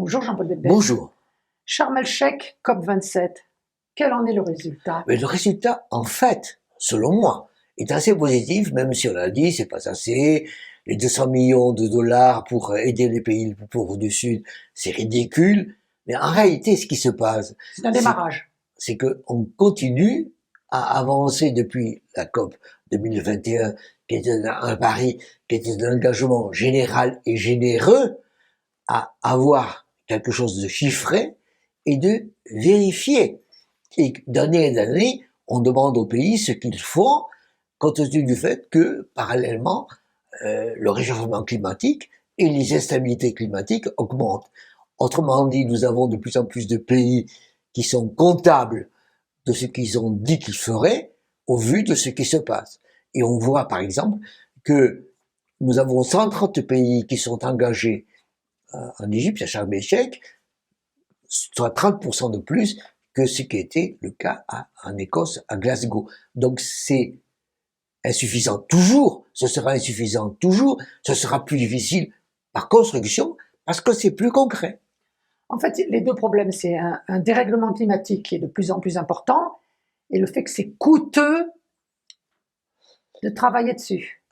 Bonjour Jean-Paul Betbès. Bonjour. Sharm el-Sheikh, COP27, quel en est le résultat? Mais le résultat, en fait, selon moi, est assez positif, même si on a dit c'est pas assez. Les 200 millions de dollars pour aider les pays les plus pauvres du Sud, c'est ridicule. Mais en réalité, ce qui se passe, C'est un démarrage. c'est qu'on continue à avancer depuis la COP 2021, qui était un pari, qui était un engagement général et généreux, à avoir quelque chose de chiffré et de vérifié. Et d'année en année, on demande aux pays ce qu'ils font, compte tenu du fait que, parallèlement, le réchauffement climatique et les instabilités climatiques augmentent. Autrement dit, nous avons de plus en plus de pays qui sont comptables de ce qu'ils ont dit qu'ils feraient au vu de ce qui se passe. Et on voit, par exemple, que nous avons 130 pays qui sont engagés en Égypte, à Sharm el-Sheikh, soit 30% de plus que ce qui était le cas en Écosse, à Glasgow. Donc c'est insuffisant toujours, ce sera insuffisant toujours, ce sera plus difficile par construction, parce que c'est plus concret. En fait, les deux problèmes, c'est un dérèglement climatique qui est de plus en plus important et le fait que c'est coûteux de travailler dessus.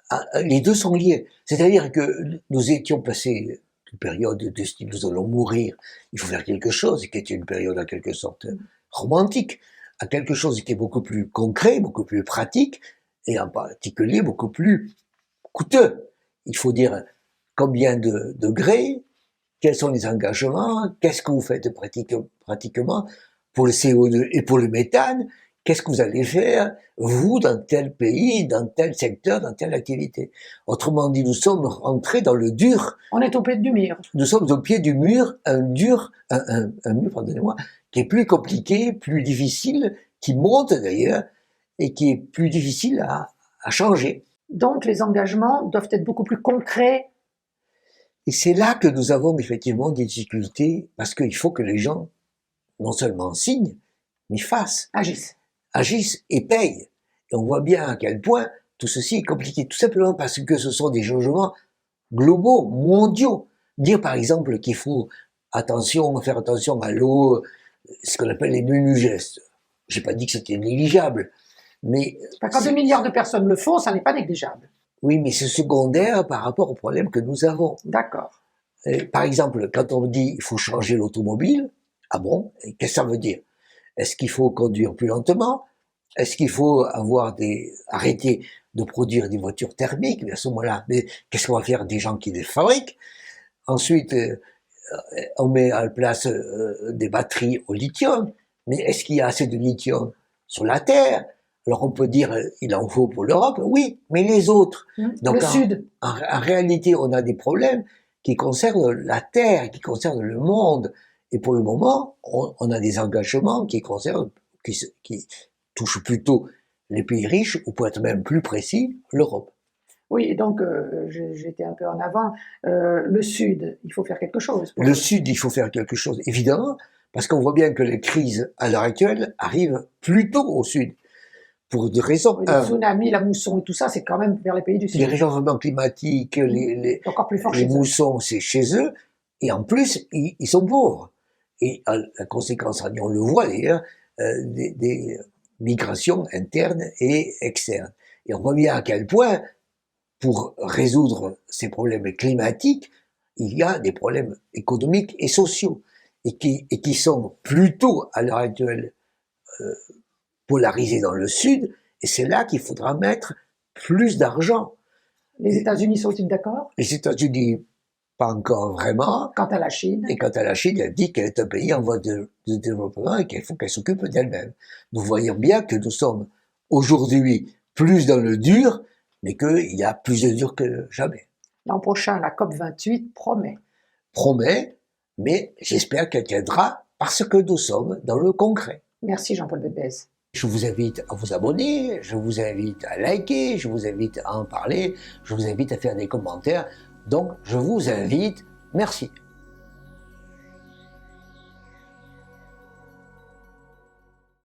Les deux sont liés. C'est-à-dire que nous étions passés une période de style nous allons mourir, il faut faire quelque chose, qui était une période en quelque sorte romantique, à quelque chose qui est beaucoup plus concret, beaucoup plus pratique, et en particulier beaucoup plus coûteux. Il faut dire combien de degrés, quels sont les engagements, qu'est-ce que vous faites pratiquement pour le CO2 et pour le méthane, qu'est-ce que vous allez faire, vous, dans tel pays, dans tel secteur, dans telle activité. Autrement dit, nous sommes rentrés dans le dur. On est au pied du mur. Nous sommes au pied du mur, un mur, pardonnez-moi, qui est plus compliqué, plus difficile, qui monte d'ailleurs, et qui est plus difficile à changer. Donc les engagements doivent être beaucoup plus concrets. Et c'est là que nous avons effectivement des difficultés, parce qu'il faut que les gens, non seulement signent, mais fassent. Agissent et payent. Et on voit bien à quel point tout ceci est compliqué, tout simplement parce que ce sont des changements globaux, mondiaux. Dire par exemple qu'il faut faire attention à l'eau, ce qu'on appelle les menus gestes. J'ai pas dit que c'était négligeable, mais... Quand 2 milliards de personnes le font, ça n'est pas négligeable. Oui, mais c'est secondaire par rapport au problème que nous avons. D'accord. Par exemple, quand on dit il faut changer l'automobile, ah bon, qu'est-ce que ça veut dire? Est-ce qu'il faut conduire plus lentement? Est-ce qu'il faut arrêter de produire des voitures thermiques? Mais à ce moment-là, mais qu'est-ce qu'on va faire des gens qui les fabriquent? Ensuite, on met en place des batteries au lithium. Mais est-ce qu'il y a assez de lithium sur la Terre? Alors on peut dire il en faut pour l'Europe, oui, mais les autres. Donc, le Sud. En réalité, on a des problèmes qui concernent la Terre, qui concernent le monde. Et pour le moment, on a des engagements qui touchent plutôt les pays riches, ou pour être même plus précis, l'Europe. Oui, et donc j'étais un peu en avant. Le Sud, il faut faire quelque chose. Le Sud, il faut faire quelque chose, évidemment, parce qu'on voit bien que les crises à l'heure actuelle arrivent plutôt au Sud. Pour deux raisons. Les tsunamis, la mousson et tout ça, c'est quand même vers les pays du Sud. Les réchauffements climatiques, les moussons, c'est chez eux. Et en plus, ils sont pauvres. Et la conséquence, on le voit d'ailleurs, des migrations internes et externes. Et on voit bien à quel point, pour résoudre ces problèmes climatiques, il y a des problèmes économiques et sociaux. Et qui sont plutôt, à l'heure actuelle, polarisés dans le Sud, et c'est là qu'il faudra mettre plus d'argent. Les États-Unis sont-ils d'accord? Les États-Unis, pas encore vraiment. Quant à la Chine? Et quant à la Chine, elle dit qu'elle est un pays en voie de développement et qu'il faut qu'elle s'occupe d'elle-même. Nous voyons bien que nous sommes aujourd'hui plus dans le dur, mais qu'il y a plus de dur que jamais. L'an prochain, la COP28 promet. Promet, mais j'espère qu'elle tiendra parce que nous sommes dans le concret. Merci Jean-Paul Betbès. Je vous invite à vous abonner, je vous invite à liker, je vous invite à en parler, je vous invite à faire des commentaires. Donc, je vous invite. Merci.